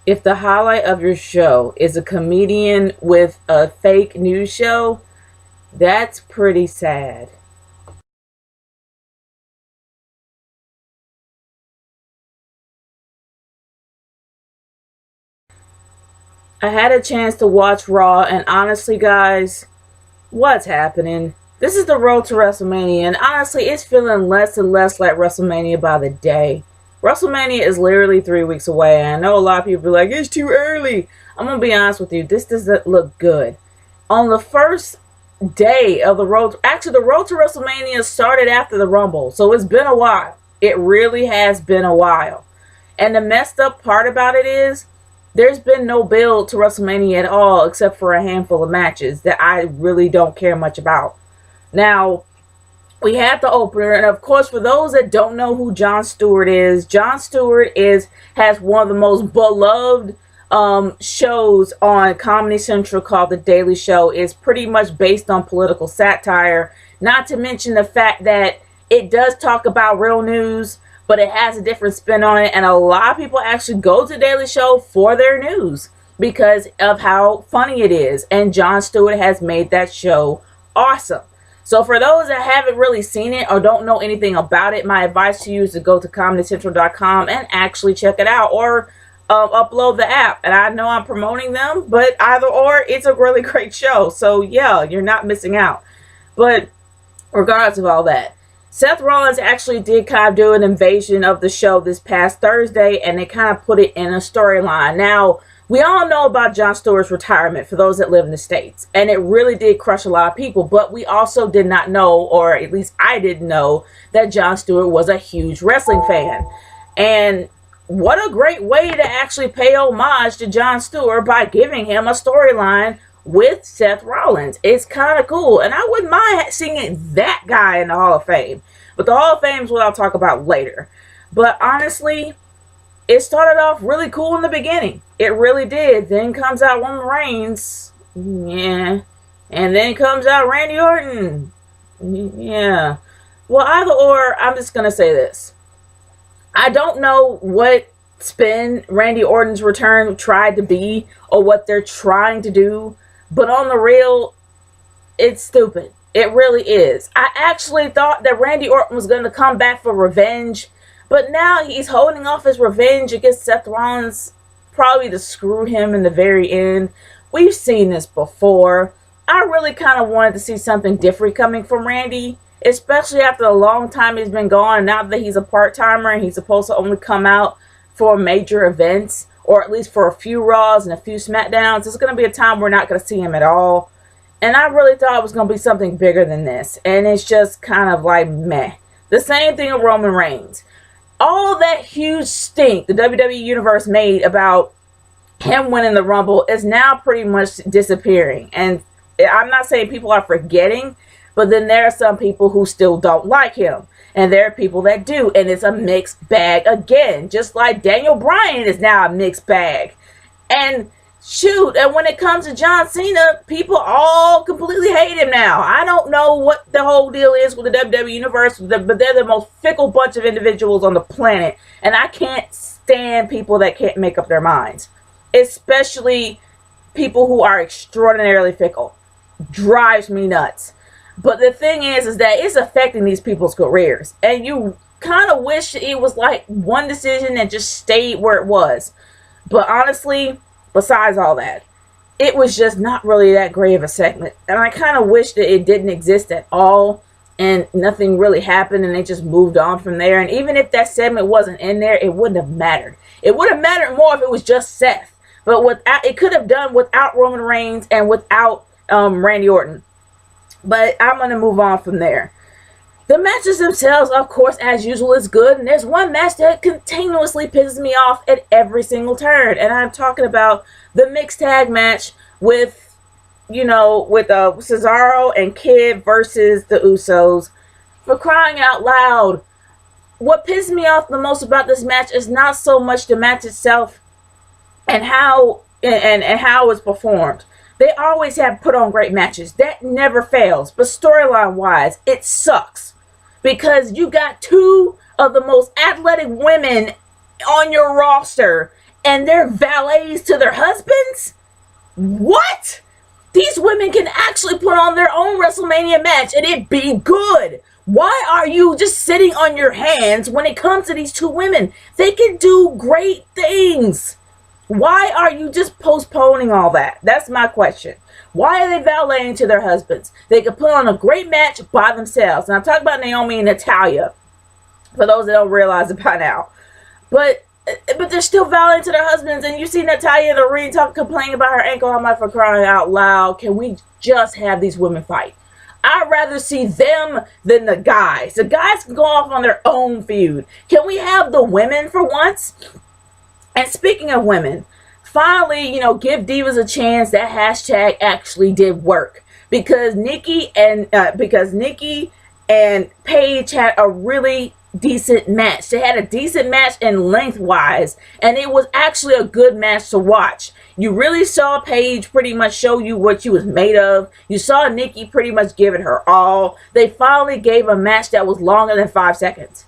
If the highlight of your show is a comedian with a fake news show, that's pretty sad. I had a chance to watch Raw, and honestly, guys, what's happening? This is the road to WrestleMania, and honestly, it's feeling less and less like WrestleMania by the day. WrestleMania is literally 3 weeks away, and I know a lot of people are like, it's too early. I'm gonna be honest with you, this doesn't look good. On the first day of the road, actually, the road to WrestleMania started after the Rumble, so it's been a while. It really has been a while. And the messed up part about it is, there's been no build to WrestleMania at all, except for a handful of matches that I really don't care much about. Now, we had the opener, and of course, for those that don't know who Jon Stewart is, Jon Stewart has one of the most beloved shows on Comedy Central called The Daily Show. It's pretty much based on political satire, not to mention the fact that it does talk about real news, but it has a different spin on it, and a lot of people actually go to Daily Show for their news because of how funny it is, and Jon Stewart has made that show awesome. So for those that haven't really seen it or don't know anything about it, my advice to you is to go to ComedyCentral.com and actually check it out, or upload the app. And I know I'm promoting them, but either or, it's a really great show. So yeah, you're not missing out. But regardless of all that, Seth Rollins actually did kind of do an invasion of the show this past Thursday, and they kind of put it in a storyline. Now, we all know about Jon Stewart's retirement for those that live in the States, and it really did crush a lot of people, but we also did not know, or at least I didn't know, that Jon Stewart was a huge wrestling fan. And what a great way to actually pay homage to Jon Stewart by giving him a storyline with Seth Rollins. It's kind of cool, and I wouldn't mind seeing that guy in the Hall of Fame. But the Hall of Fame is what I'll talk about later. But honestly, it started off really cool in the beginning. It really did. Then comes out Roman Reigns. Yeah. And then comes out Randy Orton. Yeah. Well, either or, I'm just going to say this. I don't know what spin Randy Orton's return tried to be or what they're trying to do, but on the real, it's stupid. It really is. I actually thought that Randy Orton was going to come back for revenge, but now he's holding off his revenge against Seth Rollins, probably to screw him in the very end. We've seen this before. I really kind of wanted to see something different coming from Randy, especially after a long time he's been gone. And now that he's a part-timer and he's supposed to only come out for major events, or at least for a few Raws and a few SmackDowns, it's going to be a time we're not going to see him at all. And I really thought it was going to be something bigger than this. And it's just kind of like meh. The same thing with Roman Reigns. All that huge stink the WWE Universe made about him winning the Rumble is now pretty much disappearing. And I'm not saying people are forgetting, but then there are some people who still don't like him. And there are people that do. And it's a mixed bag again. Just like Daniel Bryan is now a mixed bag. And shoot, and when it comes to John Cena, people all completely hate him now. I don't know what the whole deal is with the WWE Universe, but they're the most fickle bunch of individuals on the planet. And I can't stand people that can't make up their minds. Especially people who are extraordinarily fickle. Drives me nuts. But the thing is that it's affecting these people's careers. And you kind of wish it was like one decision and just stayed where it was. But honestly, besides all that, it was just not really that great of a segment. And I kind of wish that it didn't exist at all and nothing really happened and they just moved on from there. And even if that segment wasn't in there, it wouldn't have mattered. It would have mattered more if it was just Seth. But it could have done without Roman Reigns and without Randy Orton. But I'm going to move on from there. The matches themselves, of course, as usual, is good. And there's one match that continuously pisses me off at every single turn. And I'm talking about the mixed tag match with Cesaro and Kid versus the Usos. For crying out loud. What pisses me off the most about this match is not so much the match itself and how it's performed. They always have put on great matches. That never fails. But storyline-wise, it sucks. Because you got two of the most athletic women on your roster. and they're valets to their husbands? What? These women can actually put on their own WrestleMania match and it be good. Why are you just sitting on your hands when it comes to these two women? They can do great things. Why are you just postponing all that? That's my question. Why are they valeting to their husbands? They could put on a great match by themselves. And I'm talking about Naomi and Natalya, for those that don't realize it by now. But they're still valeting to their husbands, and you see Natalya in the ring complaining about her ankle. I'm like, for crying out loud, can we just have these women fight? I'd rather see them than the guys. The guys can go off on their own feud. Can we have the women for once? And speaking of women, finally, give divas a chance. That hashtag actually did work, because Nikki and Paige had a really decent match. They had a decent match in lengthwise, and it was actually a good match to watch. You really saw Paige pretty much show you what she was made of. You saw Nikki pretty much give it her all. They finally gave a match that was longer than 5 seconds.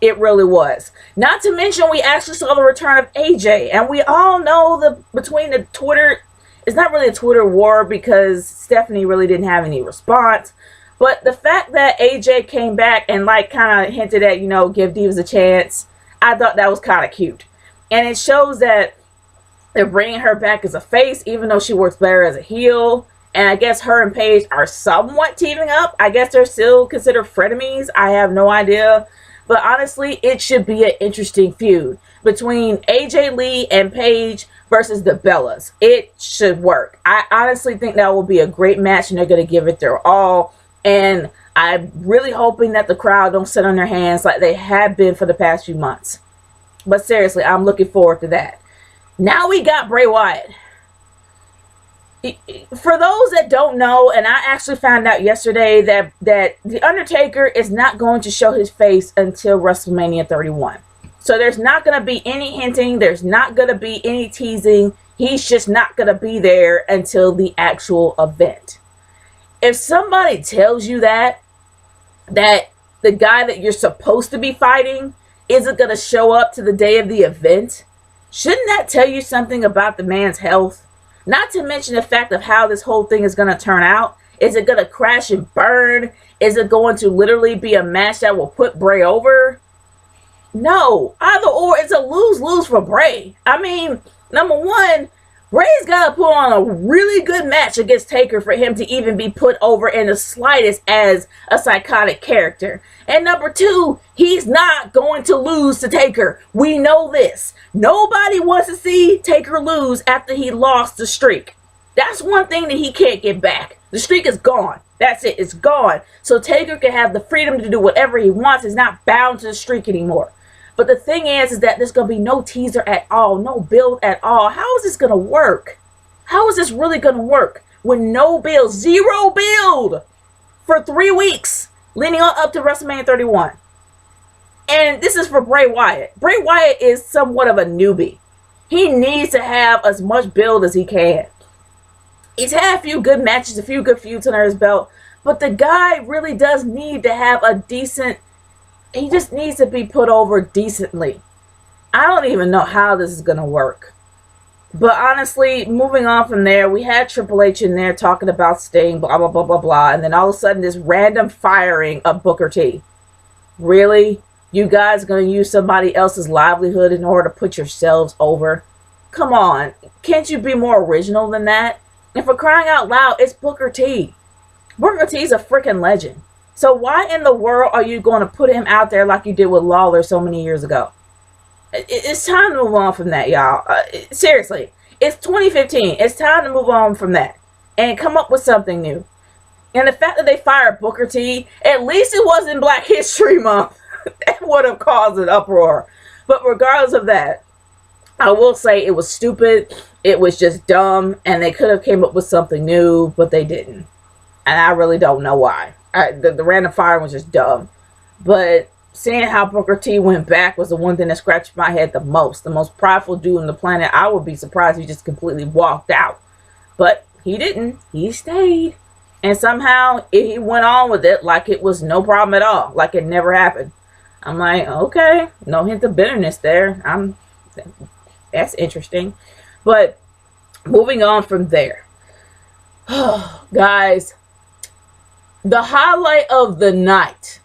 It really was. Not to mention, we actually saw the return of AJ, and we all know between the Twitter, it's not really a Twitter war because Stephanie really didn't have any response. But the fact that AJ came back and kind of hinted at, give divas a chance, I thought that was kind of cute. And it shows that they're bringing her back as a face, even though she works better as a heel. And I guess her and Paige are somewhat teaming up. I guess they're still considered frenemies. I have no idea. But honestly, it should be an interesting feud between AJ Lee and Paige versus the Bellas. It should work. I honestly think that will be a great match, and they're going to give it their all. And I'm really hoping that the crowd don't sit on their hands like they have been for the past few months. But seriously, I'm looking forward to that. Now we got Bray Wyatt. For those that don't know, and I actually found out yesterday that The Undertaker is not going to show his face until WrestleMania 31. So there's not going to be any hinting. There's not going to be any teasing. He's just not going to be there until the actual event. If somebody tells you that the guy that you're supposed to be fighting isn't going to show up to the day of the event, shouldn't that tell you something about the man's health? Not to mention the fact of how this whole thing is going to turn out. Is it going to crash and burn? Is it going to literally be a match that will put Bray over? No. Either or, it's a lose-lose for Bray. I mean, number one, Bray's got to put on a really good match against Taker for him to even be put over in the slightest as a psychotic character. And number two, he's not going to lose to Taker. We know this. Nobody wants to see Taker lose after he lost the streak. That's one thing that he can't get back. The streak is gone. That's it. It's gone. So Taker can have the freedom to do whatever he wants. He's not bound to the streak anymore. But the thing is that there's going to be no teaser at all, no build at all. How is this going to work? How is this really going to work with no build, zero build for 3 weeks leading on up to WrestleMania 31? And this is for Bray Wyatt. Bray Wyatt is somewhat of a newbie. He needs to have as much build as he can. He's had a few good matches, a few good feuds under his belt, but the guy really does need to have a decent, he just needs to be put over decently. I don't even know how this is going to work. But honestly, moving on from there, we had Triple H in there talking about Sting, blah, blah, blah, blah, blah. And then all of a sudden, this random firing of Booker T. Really? You guys are going to use somebody else's livelihood in order to put yourselves over? Come on. Can't you be more original than that? And for crying out loud, it's Booker T. Booker T's a freaking legend. So why in the world are you going to put him out there like you did with Lawler so many years ago? It's time to move on from that, y'all. Seriously, it's 2015. It's time to move on from that and come up with something new. And the fact that they fired Booker T, at least it wasn't Black History Month. That would have caused an uproar. But regardless of that, I will say it was stupid. It was just dumb. And they could have came up with something new, but they didn't. And I really don't know why. The random firing was just dumb. But seeing how Booker T went back was the one thing that scratched my head the most. The most prideful dude on the planet. I would be surprised if he just completely walked out. But he didn't. He stayed. And somehow he went on with it like it was no problem at all. Like it never happened. I'm like, okay. No hint of bitterness there. That's interesting. But moving on from there. Guys, the highlight of the night,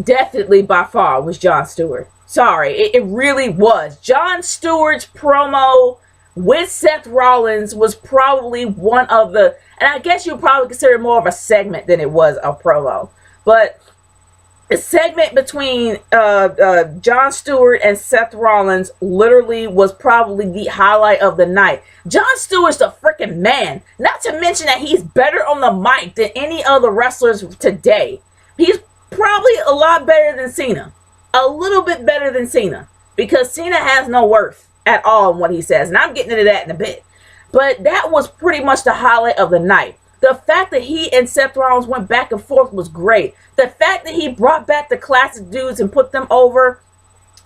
definitely by far, was Jon Stewart. Sorry, it really was. Jon Stewart's promo with Seth Rollins was probably one of the, and I guess you'd probably consider it more of a segment than it was a promo. But the segment between Jon Stewart and Seth Rollins literally was probably the highlight of the night. Jon Stewart's a freaking man. Not to mention that he's better on the mic than any other wrestlers today. He's probably a lot better than Cena. A little bit better than Cena. Because Cena has no worth at all in what he says. And I'm getting into that in a bit. But that was pretty much the highlight of the night. The fact that he and Seth Rollins went back and forth was great. The fact that he brought back the classic dudes and put them over.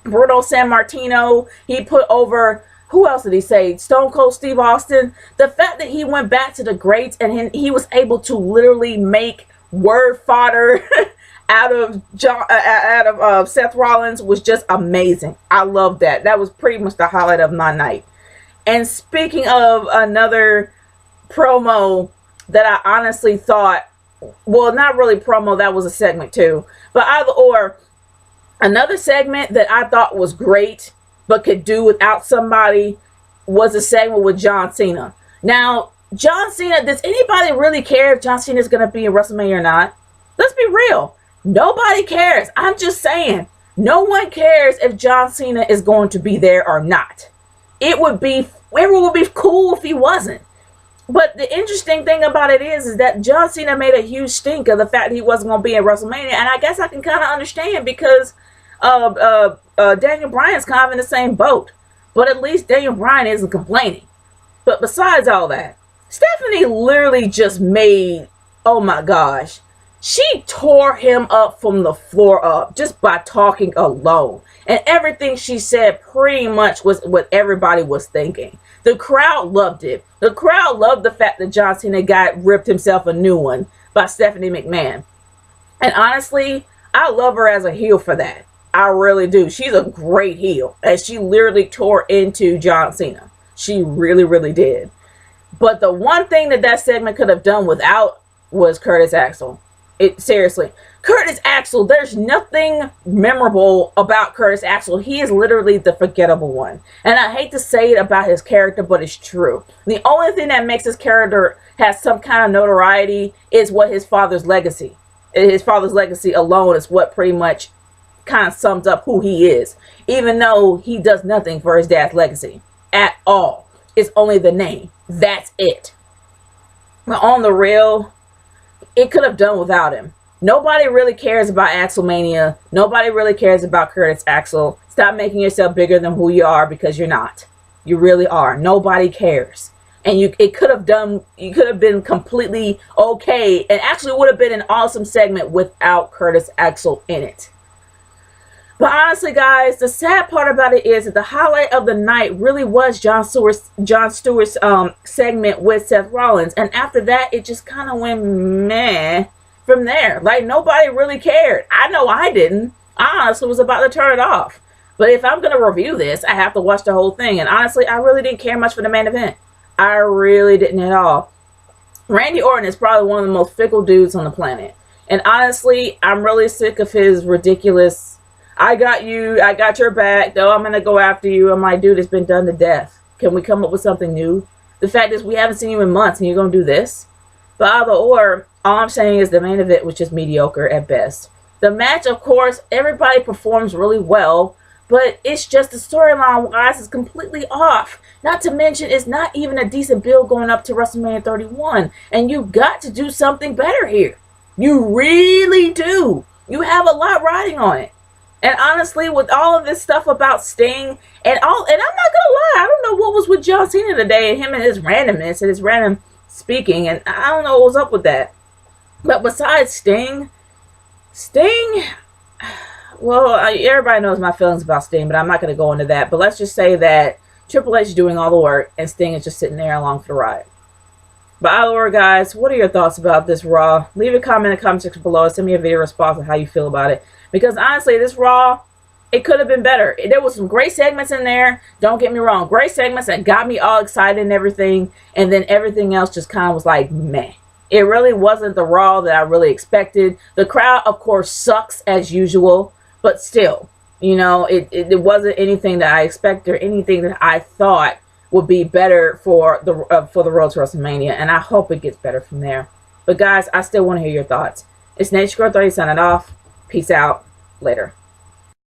Bruno Sammartino. He put over, who else did he say? Stone Cold Steve Austin. The fact that he went back to the greats and he was able to literally make word fodder out of Seth Rollins was just amazing. I love that. That was pretty much the highlight of my night. And speaking of another promo that I honestly thought, well, not really promo, that was a segment too, but either or, another segment that I thought was great but could do without somebody was a segment with John Cena. Now, John Cena, does anybody really care if John Cena is going to be in WrestleMania or not? Let's be real. Nobody cares. I'm just saying. No one cares if John Cena is going to be there or not. Everyone would be cool if he wasn't. But the interesting thing about it is that John Cena made a huge stink of the fact that he wasn't going to be in WrestleMania. And I guess I can kind of understand because Daniel Bryan's kind of in the same boat. But at least Daniel Bryan isn't complaining. But besides all that, Stephanie literally just made, oh my gosh, she tore him up from the floor up just by talking alone. And everything she said pretty much was what everybody was thinking. The crowd loved it. The crowd loved the fact that John Cena ripped himself a new one by Stephanie McMahon. And honestly, I love her as a heel for that. I really do. She's a great heel. And she literally tore into John Cena. She really, really did. But the one thing that segment could have done without was Curtis Axel. Seriously. Curtis Axel, there's nothing memorable about Curtis Axel. He is literally the forgettable one. And I hate to say it about his character, but it's true. The only thing that makes his character has some kind of notoriety is what his father's legacy. His father's legacy alone is what pretty much kind of sums up who he is. Even though he does nothing for his dad's legacy at all. It's only the name. That's it. But on the real, it could have done without him. Nobody really cares about Axelmania. Nobody really cares about Curtis Axel. Stop making yourself bigger than who you are, because you're not. You really are. Nobody cares. And you could have been completely okay, and actually would have been an awesome segment without Curtis Axel in it. But honestly, guys, the sad part about it is that the highlight of the night really was Jon Stewart's segment with Seth Rollins. And after that, it just kind of went meh from there. Like, nobody really cared. I know I didn't. I honestly was about to turn it off. But if I'm going to review this, I have to watch the whole thing. And honestly, I really didn't care much for the main event. I really didn't at all. Randy Orton is probably one of the most fickle dudes on the planet. And honestly, I'm really sick of his ridiculous, I got you, I got your back, though I'm going to go after you. I'm like, dude, it's been done to death. Can we come up with something new? The fact is, we haven't seen you in months, and you're going to do this? But either or, all I'm saying is the main event was just mediocre at best. The match, of course, everybody performs really well, but it's just the storyline-wise is completely off. Not to mention, it's not even a decent build going up to WrestleMania 31. And you've got to do something better here. You really do. You have a lot riding on it. And honestly, with all of this stuff about Sting, and I'm not gonna lie, I don't know what was with John Cena today, and him and his randomness and his random speaking, and I don't know what was up with that. But besides Sting, well, everybody knows my feelings about Sting, but I'm not gonna go into that. But let's just say that Triple H is doing all the work, and Sting is just sitting there along for the ride. But either way, guys, what are your thoughts about this Raw? Leave a comment in the comment section below. Send me a video response on how you feel about it. Because honestly, this Raw, It could have been better. There was some great segments in there. Don't get me wrong. Great segments that got me all excited and everything. And then everything else just kind of was like, meh. It really wasn't the Raw that I really expected. The crowd, of course, sucks as usual. But still, you know, it wasn't anything that I expected or anything that I thought would be better for the road to WrestleMania. And I hope it gets better from there. But guys, I still want to hear your thoughts. It's Nate Girl 30 signing off. Peace out. Later.